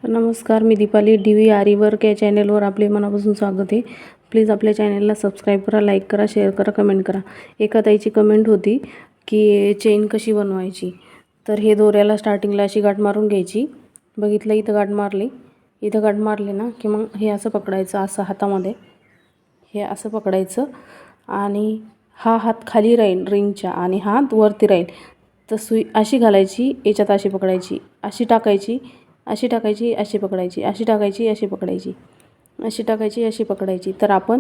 नमस्कार, मी दीपाली DV आरीवर्क या चॅनलवर आपले मनापासून स्वागत आहे. प्लीज आपल्या चॅनलला सबस्क्राईब करा, लाईक करा, शेअर करा, कमेंट करा. एका ताईची कमेंट होती की चेन कशी बनवायची. तर हे दोऱ्याला स्टार्टिंगला अशी गाठ मारून घ्यायची. बघितलं, इथं गाठ मारली, इथं गाठ मारली ना की मग हे असं पकडायचं, असं हातामध्ये हे असं पकडायचं आणि हा हात खाली राहील रिंगच्या आणि हात वरती राहील. तर सुई अशी घालायची, याच्यात अशी पकडायची, अशी टाकायची, अशी टाकायची, अशी पकडायची, अशी टाकायची, अशी पकडायची, अशी टाकायची, अशी पकडायची. तर आपण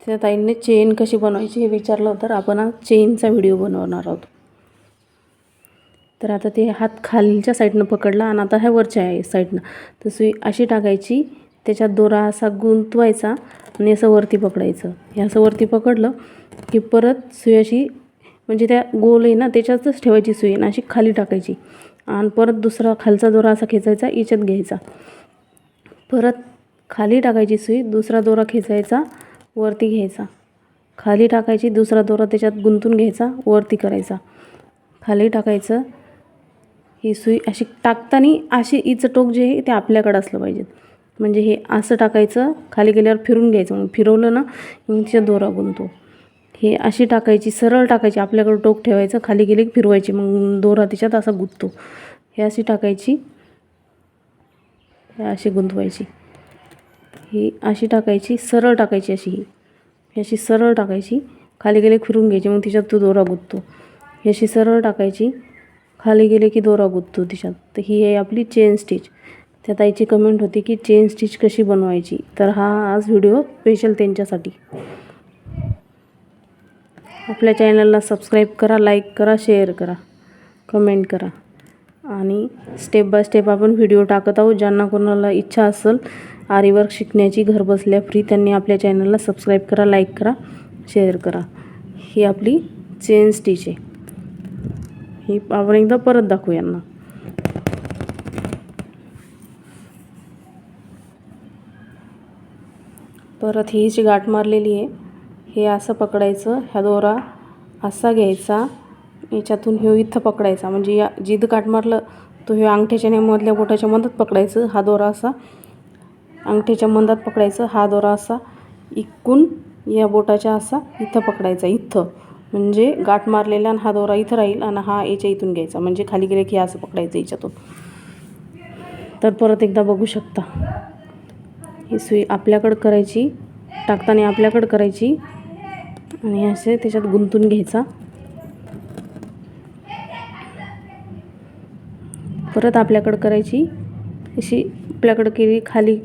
त्या ताईंनी चेन कशी बनवायची हे विचारलं, तर आपण आज चेनचा व्हिडिओ बनवणार आहोत. तर आता ते हात खालच्या साईडनं पकडला आणि आता ह्या वरच्या साईडनं तर सुई अशी टाकायची, त्याच्यात दोरा असा गुंतवायचा आणि असं वरती पकडायचं. हे असं वरती पकडलं की परत सुई अशी म्हणजे त्या गोल आहे ना त्याच्यातच ठेवायची सुई आणि अशी खाली टाकायची आणि परत दुसरा खालचा दोरा असा खेचायचा, याच्यात घ्यायचा, परत खाली टाकायची सुई, दुसरा दोरा खेचायचा, वरती घ्यायचा, खाली टाकायची, दुसरा दोरा त्याच्यात गुंतून घ्यायचा, वरती करायचा, खाली टाकायचं. ही सुई अशी टाकताना अशी हिचं टोक जे आहे ते आपल्याकडं असलं पाहिजे. म्हणजे हे असं टाकायचं, खाली गेल्यावर फिरून घ्यायचं, मग फिरवलं ना मग तिच्या दोरा गुंतो. हे अशी टाकायची, सरळ टाकायची, आपल्याकडं टोक ठेवायचं, खाली गेली की फिरवायची, मग दोरा तिच्यात असा गुंततो. हे अशी टाकायची, हे अशी गुंतवायची, ही अशी टाकायची, सरळ टाकायची, अशी ही अशी सरळ टाकायची, खाली गेले फिरून घ्यायची, मग तिच्यात तो दोरा गुंततो. ही अशी सरळ टाकायची, खाली गेले की दोरा गुंततो तिच्यात. तर ही आहे आपली चेन स्टिच. त्या ताईची कमेंट होती की चेन स्टिच कशी बनवायची. तर हा आज व्हिडिओ स्पेशल त्यांच्यासाठी. आपल्या चॅनलला सबस्क्राईब करा, लाईक करा, शेअर करा, कमेंट करा आणि स्टेप बाय स्टेप आपण व्हिडिओ टाकत आहोत. ज्यांना कोणाला इच्छा असेल आरीवर्क शिकण्याची घरबसल्या फ्री, त्यांनी आपल्या चॅनलला सबस्क्राईब करा, लाईक करा, शेअर करा. ही आपली चेन स्टिच आहे. ही आपण एकदा परत दाखवू यांना. परत ही जी गाठ मारलेली आहे हे असं पकडायचं, ह्या दोरा असा घ्यायचा, याच्यातून ह्यो इथं पकडायचा, म्हणजे या जिथं गाठ मारलं तो ह्यो अंगठ्याच्या मधल्या बोटाच्या मधात पकडायचं. हा दोरा असा अंगठ्याच्या मधात पकडायचं, हा दोरा असा इकडून या बोटाच्या असा इथं पकडायचा, इथं म्हणजे गाठ मारलेला आणि हा दोरा इथं राहील आणि हा याच्या इथून घ्यायचा, म्हणजे खाली गेले की असं पकडायचं याच्यातून. तर परत एकदा बघू शकता, ही सुई आपल्याकडं करायची, टाकताना आपल्याकडं करायची आणि असे त्याच्यात गुंतून घ्यायचा, परत आपल्याकडं करायची, अशी आपल्याकडं केली, खाली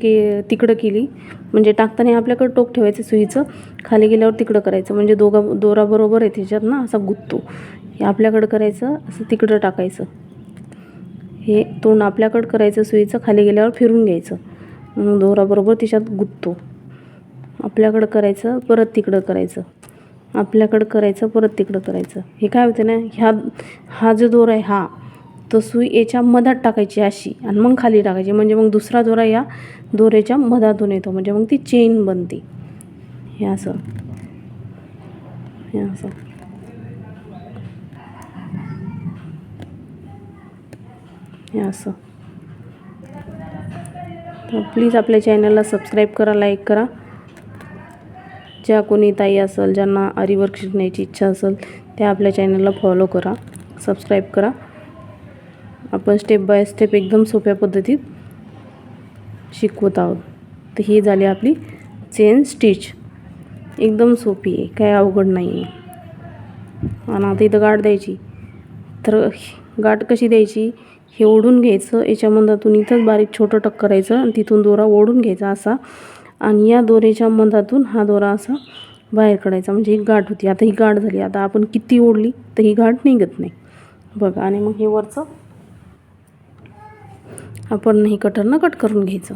तिकडं केली, म्हणजे टाकताना आपल्याकडं टोक ठेवायचं सुईचं, खाली गेल्यावर तिकडं करायचं, म्हणजे दोरा बरोबर आहे त्याच्यात ना असा गुंततो. हे आपल्याकडं करायचं, असं तिकडं टाकायचं, हे तोंड आपल्याकडं करायचं सुईचं, खाली गेल्यावर फिरून घ्यायचं, मग दोरा बरोबर तिच्यात गुंततो. आपल्याकडं करायचं, परत तिकडं करायचं, आपल्याकडं करायचं, परत तिकडं करायचं. हे काय होतं ना, हा जो दोरा आहे हा तो सुई याच्या मधात टाकायची अशी आणि मग खाली टाकायची, म्हणजे मग दुसरा दोरा या दोऱ्याच्या मधातून येतो, म्हणजे मग ती चेन बनते. हे असं, हे असं. हे असं. तर प्लीज आपल्या चॅनलला सबस्क्राईब करा, लाईक करा. ज्या कोणी ताई असेल ज्यांना आरीवर्क शिकण्याची इच्छा असेल त्या आपल्या चॅनलला फॉलो करा, सबस्क्राईब करा. आपण स्टेप बाय स्टेप एकदम सोप्या पद्धतीत शिकवत आहोत. तर ही झाली आपली चेन स्टिच, एकदम सोपी आहे, काय अवघड नाही आहे. आणि आता इथं गाठ द्यायची, तर गाठ कशी द्यायची, हे ओढून घ्यायचं, याच्या मधातून इथंच बारीक छोटं टक करायचं आणि तिथून दोरा ओढून घ्यायचा असा, आणि या दोऱ्याच्या मधातून हा दोरा असा बाहेर काढायचा, म्हणजे ही गाठ होती. आता ही गाठ झाली, आता आपण किती ओढली तर ही गाठ निघत नाही बघा. आणि मग हे वरचं आपण ही कटरनं कट करून घ्यायचं.